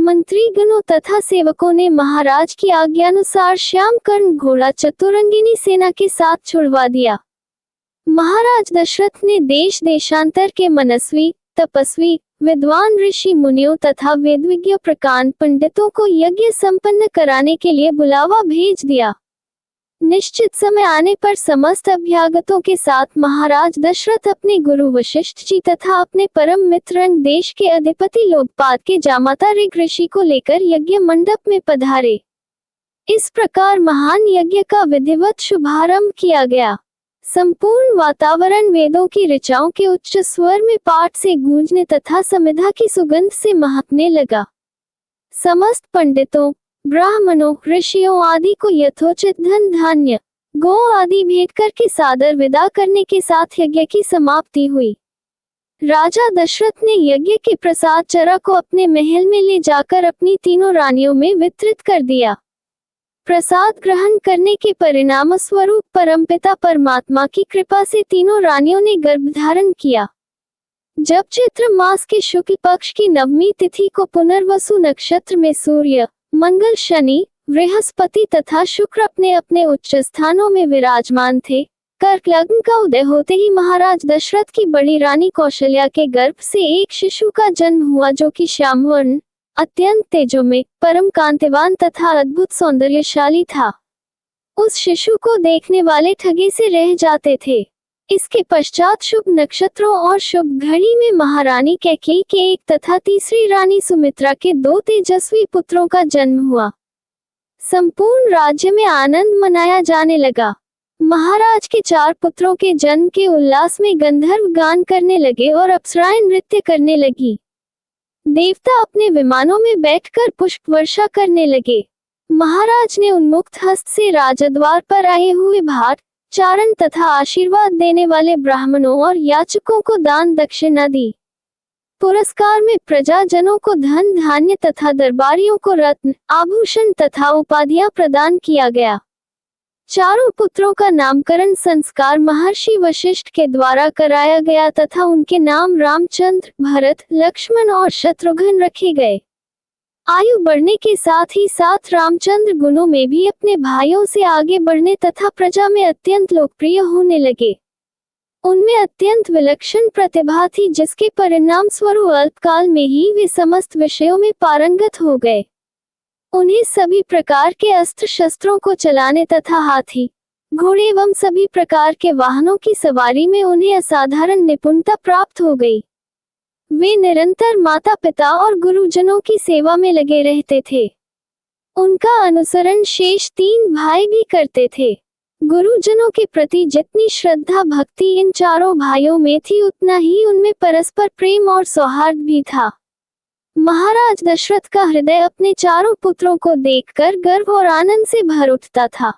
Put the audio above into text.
मंत्रीगणों तथा सेवकों ने महाराज की आज्ञानुसार श्याम कर्ण घोड़ा चतुरंगिनी सेना के साथ छुड़वा दिया। महाराज दशरथ ने देश देशांतर के मनस्वी, तपस्वी, विद्वान ऋषि मुनियों तथा वेदविज्ञ प्रकांड पंडितों को यज्ञ संपन्न कराने के लिए बुलावा भेज दिया। निश्चित समय आने पर समस्त अभ्यागतों के साथ महाराज दशरथ अपने गुरु वशिष्ठ जी तथा अपने परम मित्र देश के अधिपति लोकपाल के जामाता ऋग ऋषि को लेकर यज्ञ मंडप में पधारे। इस प्रकार महान यज्ञ का विधिवत शुभारंभ किया गया। संपूर्ण वातावरण वेदों की ऋचाओं के उच्च स्वर में पाठ से गूंजने तथा समिधा की सुगंध से महकने लगा। समस्त पंडितों, ब्राह्मणों, ऋषियों आदि को यथोचित धन धान्य, गौ आदि भेंट करके सादर विदा करने के साथ यज्ञ की समाप्ति हुई। राजा दशरथ ने यज्ञ के प्रसाद चरा को अपने महल में ले जाकर अपनी तीनों रानियों में वितरित कर दिया। प्रसाद ग्रहण करने के परिणाम स्वरूप परमपिता परमात्मा की कृपा से तीनों रानियों ने गर्भधारण किया। जब चैत्र मास के शुक्ल पक्ष की नवमी तिथि को पुनर्वसु नक्षत्र में सूर्य, मंगल, शनि, बृहस्पति तथा शुक्र अपने अपने उच्च स्थानों में विराजमान थे, कर्क लग्न का उदय होते ही महाराज दशरथ की बड़ी रानी कौशल्या के गर्भ से एक शिशु का जन्म हुआ जो कि श्यामवर्ण, अत्यंत तेजोमय, परम कांतिवान तथा अद्भुत सौंदर्यशाली था। उस शिशु को देखने वाले ठगे से रह जाते थे। इसके पश्चात शुभ नक्षत्रों और शुभ घड़ी में महारानी कैकेयी के एक तथा तीसरी रानी सुमित्रा के 2 तेजस्वी पुत्रों का जन्म हुआ। संपूर्ण राज्य में आनंद मनाया जाने लगा। महाराज के 4 पुत्रों के जन्म के उल्लास में गंधर्व गान करने लगे और अप्सराएं नृत्य करने लगी। देवता अपने विमानों में बैठकर पुष्प वर्षा करने लगे। महाराज ने उन्मुक्त हस्त से राजद्वार पर आए हुए भाट, चारण तथा आशीर्वाद देने वाले ब्राह्मणों और याचकों को दान दक्षिणा दी। पुरस्कार में प्रजाजनों को धन धान्य तथा दरबारियों को रत्न, आभूषण तथा उपाधियां प्रदान किया गया। चारों पुत्रों का नामकरण संस्कार महर्षि वशिष्ठ के द्वारा कराया गया तथा उनके नाम रामचंद्र, भरत, लक्ष्मण और शत्रुघ्न रखे गए। आयु बढ़ने के साथ ही साथ रामचंद्र गुणों में भी अपने भाइयों से आगे बढ़ने तथा प्रजा में अत्यंत लोकप्रिय होने लगे। उनमें अत्यंत विलक्षण प्रतिभा थी जिसके परिणाम स्वरूप अल्पकाल में ही वे समस्त विषयों में पारंगत हो गए। उन्हें सभी प्रकार के अस्त्र शस्त्रों को चलाने तथा हाथी, घोड़े एवं सभी प्रकार के वाहनों की सवारी में उन्हें असाधारण निपुणता प्राप्त हो गई। वे निरंतर माता पिता और गुरुजनों की सेवा में लगे रहते थे। उनका अनुसरण शेष 3 भाई भी करते थे। गुरुजनों के प्रति जितनी श्रद्धा भक्ति इन चारों भाइयों में थी उतना ही उनमें परस्पर प्रेम और सौहार्द भी था। महाराज दशरथ का हृदय अपने चारों पुत्रों को देखकर गर्व और आनंद से भर उठता था।